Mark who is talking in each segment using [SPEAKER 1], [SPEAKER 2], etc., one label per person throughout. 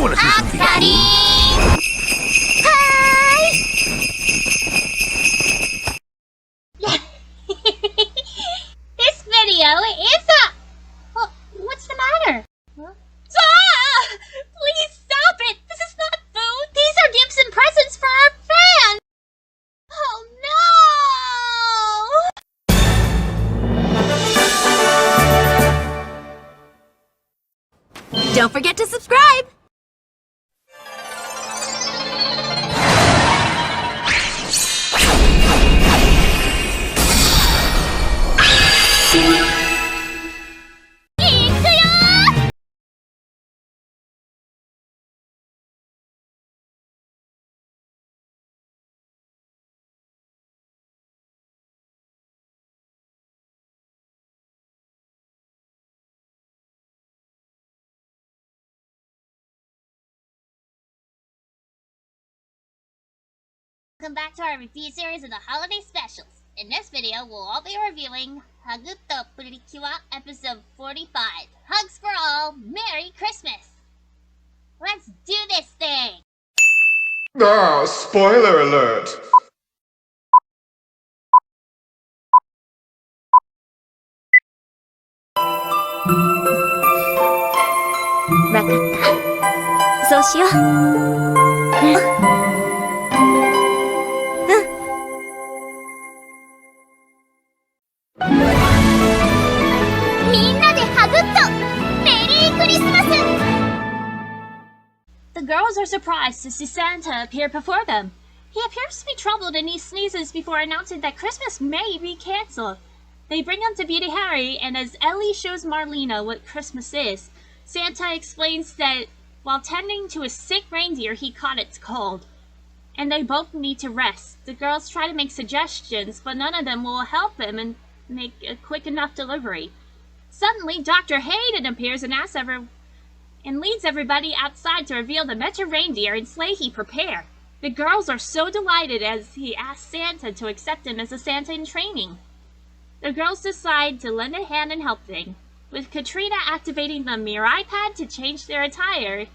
[SPEAKER 1] You wanna see something cool?
[SPEAKER 2] This video is what's the matter? Huh? Ah! Please stop it! This is not food! These are gifts and presents for our fans! Oh no!
[SPEAKER 3] Don't forget to subscribe!
[SPEAKER 2] Welcome back to our review series of the holiday specials. In this video, we'll all be reviewing Hugtto episode 45. Hugs for all, Merry Christmas! Let's do this thing!
[SPEAKER 4] Ah, spoiler alert!
[SPEAKER 3] Wakatta. そうしよう。
[SPEAKER 2] The girls are surprised to see Santa appear before them. He appears to be troubled and he sneezes before announcing that Christmas may be cancelled. They bring him to Beauty Harry, and as Ellie shows Marlena what Christmas is, Santa explains that while tending to a sick reindeer, he caught its cold, and they both need to rest. The girls try to make suggestions, but none of them will help him and make a quick enough delivery. Suddenly, Dr. Hayden appears and leads everybody outside to reveal the Metro reindeer and sleigh he prepared. The girls are so delighted as he asks Santa to accept him as a Santa in training. The girls decide to lend a hand in helping, with Katrina activating the Mirai pad to change their attire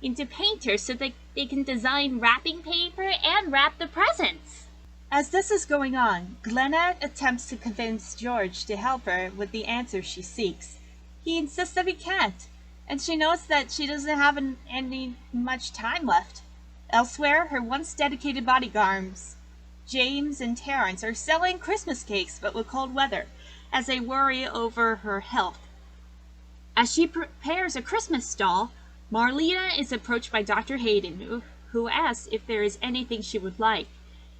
[SPEAKER 2] into painters so that they can design wrapping paper and wrap the presents.
[SPEAKER 5] As this is going on, Glenna attempts to convince George to help her with the answer she seeks. He insists that he can't, and she knows that she doesn't have any much time left. Elsewhere, her once dedicated bodyguards, James and Terrence, are selling Christmas cakes but with cold weather as they worry over her health. As she prepares a Christmas stall, Marlena is approached by Dr. Hayden, who asks if there is anything she would like.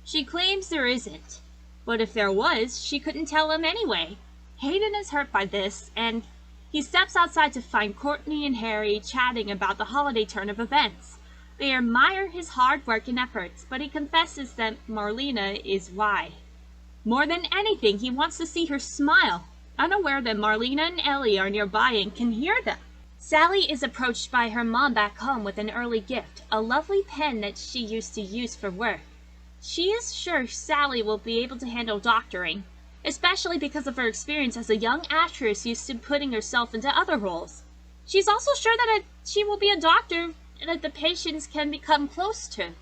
[SPEAKER 5] She claims there isn't, but if there was, she couldn't tell him anyway. Hayden is hurt by this, and he steps outside to find Courtney and Harry chatting about the holiday turn of events. They admire his hard work and efforts, but he confesses that Marlena is why. More than anything, he wants to see her smile, unaware that Marlena and Ellie are nearby and can hear them. Sally is approached by her mom back home with an early gift, a lovely pen that she used to use for work. She is sure Sally will be able to handle doctoring, especially because of her experience as a young actress used to putting herself into other roles. She's also sure that she will be a doctor that the patients can become close to.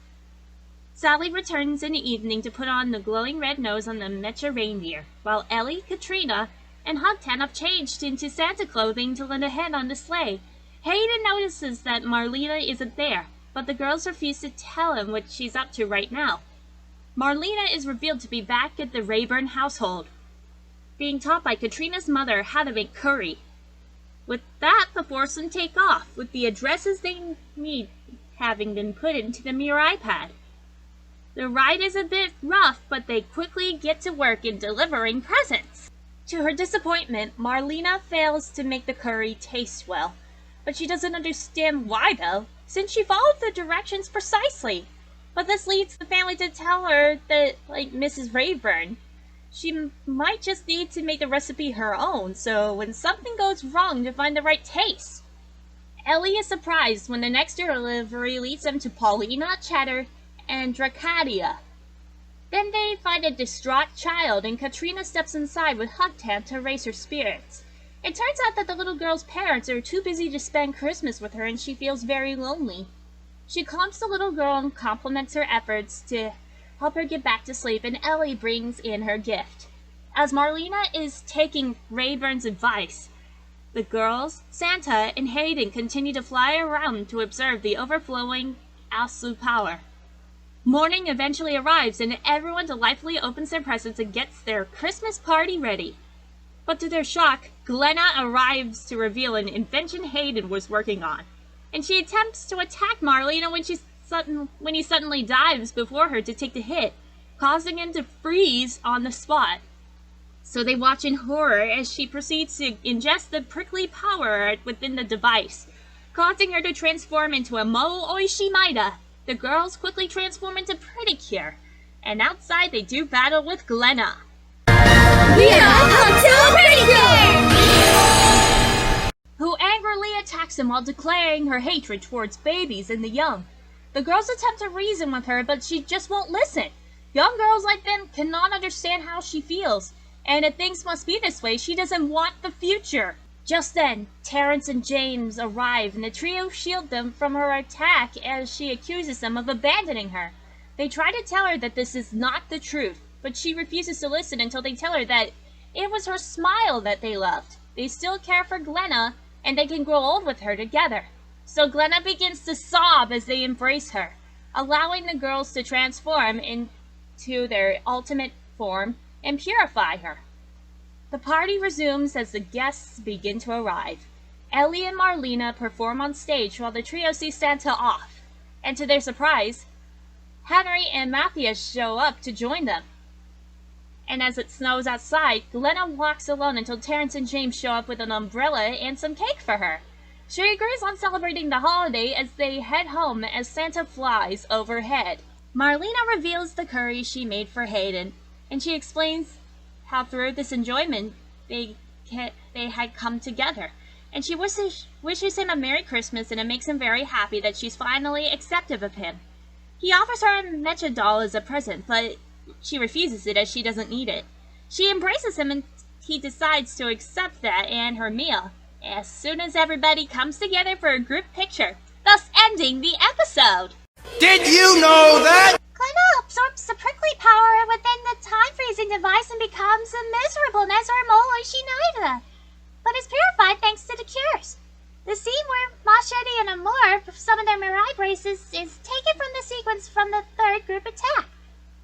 [SPEAKER 5] Sally returns in the evening to put on the glowing red nose on the Metro reindeer, while Ellie, Katrina, and Hugtto have changed into Santa clothing to lend a hand on the sleigh. Hayden notices that Marlena isn't there, but the girls refuse to tell him what she's up to right now. Marlena is revealed to be back at the Rayburn household, being taught by Katrina's mother how to make curry. With that, the four of them take off, with the addresses they need having been put into the Mirai pad. The ride is a bit rough, but they quickly get to work in delivering presents. To her disappointment, Marlena fails to make the curry taste well, but she doesn't understand why though, since she followed the directions precisely. But this leads the family to tell her that, like Mrs. Rayburn, she might just need to make the recipe her own, so when something goes wrong to find the right taste. Ellie is surprised when the next delivery leads them to Paulina, Cheddar, and Dracadia. Then they find a distraught child, and Katrina steps inside with Hugtto to raise her spirits.
[SPEAKER 2] It turns out that the little girl's parents are too busy to spend Christmas with her and she feels very lonely. She calms the little girl and compliments her efforts to help her get back to sleep, and Ellie brings in her gift. As Marlena is taking Rayburn's advice, the girls, Santa, and Hayden continue to fly around to observe the overflowing Asu power. Morning eventually arrives and everyone delightfully opens their presents and gets their Christmas party ready. But to their shock, Glenna arrives to reveal an invention Hayden was working on, and she attempts to attack Marlena when he suddenly dives before her to take the hit, causing him to freeze on the spot. So they watch in horror as she proceeds to ingest the prickly power within the device, causing her to transform into a Mo Oishimaida. The girls quickly transform into Pretty-Cure, and outside they do battle with Glenna.
[SPEAKER 1] We are Hugtto Pretty
[SPEAKER 2] who angrily attacks him while declaring her hatred towards babies and the young. The girls attempt to reason with her, but she just won't listen. Young girls like them cannot understand how she feels, and if things must be this way, she doesn't want the future. Just then, Terrence and James arrive, and the trio shield them from her attack as she accuses them of abandoning her. They try to tell her that this is not the truth, but she refuses to listen until they tell her that it was her smile that they loved. They still care for Glenna, and they can grow old with her together. So Glenna begins to sob as they embrace her, allowing the girls to transform into their ultimate form and purify her. The party resumes as the guests begin to arrive. Ellie and Marlena perform on stage while the trio see Santa off, and to their surprise, Henry and Matthias show up to join them. And as it snows outside, Glenna walks alone until Terrence and James show up with an umbrella and some cake for her. She agrees on celebrating the holiday as they head home as Santa flies overhead. Marlena reveals the curry she made for Hayden, and she explains how through this enjoyment they had come together. And she wishes him a Merry Christmas, and it makes him very happy that she's finally acceptive of him. He offers her a Mecha doll as a present, but she refuses it as she doesn't need it. She embraces him and he decides to accept that and her meal as soon as everybody comes together for a group picture, thus ending the episode.
[SPEAKER 6] Did you know that?
[SPEAKER 1] Glenna absorbs the prickly power within the time-freezing device and becomes a miserable Nezorimo Oishinida, but is purified thanks to the cures. The scene where Machete and Amor summon their Mirai braces is taken from the sequence from the third group attack.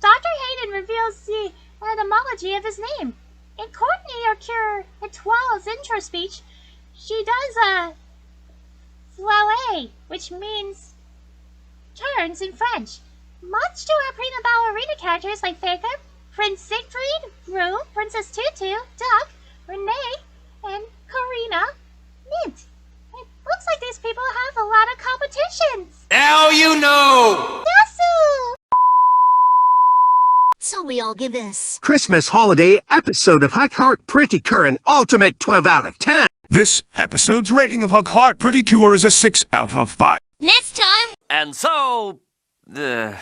[SPEAKER 1] Dr. Hayden reveals the etymology of his name. In Courtney or Cure Etoile's intro speech, she does a flower, which means turns in French. Much to our prima ballerina characters like Faker, Prince Siegfried, Rue, Princess Tutu, Duck, Renee, and Karina Mint. It looks like these people have a lot of competitions.
[SPEAKER 6] Now you know!
[SPEAKER 1] Yasu!
[SPEAKER 3] So we all give this
[SPEAKER 7] Christmas holiday episode of Hugtto Pretty-Cure an ultimate 12 out of 10.
[SPEAKER 8] This episode's rating of Hugtto Pretty-Cure is a 6 out of 5.
[SPEAKER 1] Next time!
[SPEAKER 9] And so... yeah.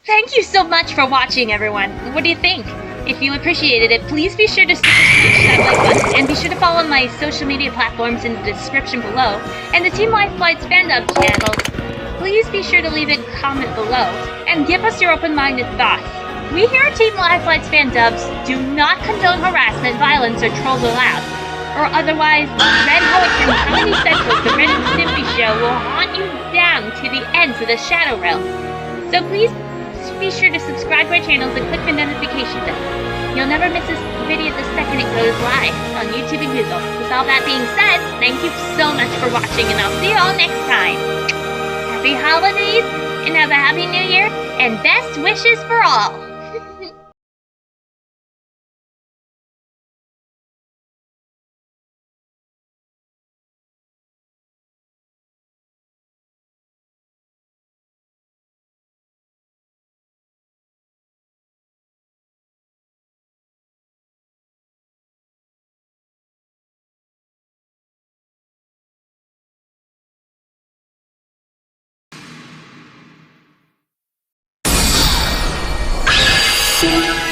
[SPEAKER 2] Thank you so much for watching, everyone. What do you think? If you appreciated it, please be sure to smash that like button, and be sure to follow my social media platforms in the description below, and the Team Life Flight's fandom channel. Please be sure to leave a comment below, and give us your open-minded thoughts. We here at Team Life Flight's fandubs do not condone harassment, violence, or trolls allowed, or otherwise, Red Hulk from Comedy Central's The Ren and Stimpy Show will haunt you down to the ends of the Shadow Realm. So please be sure to subscribe to our channels and click the notification bell. You'll never miss a video the second it goes live on YouTube and Google. With all that being said, thank you so much for watching, and I'll see you all next time. Happy holidays, and have a happy new year, and best wishes for all.
[SPEAKER 3] し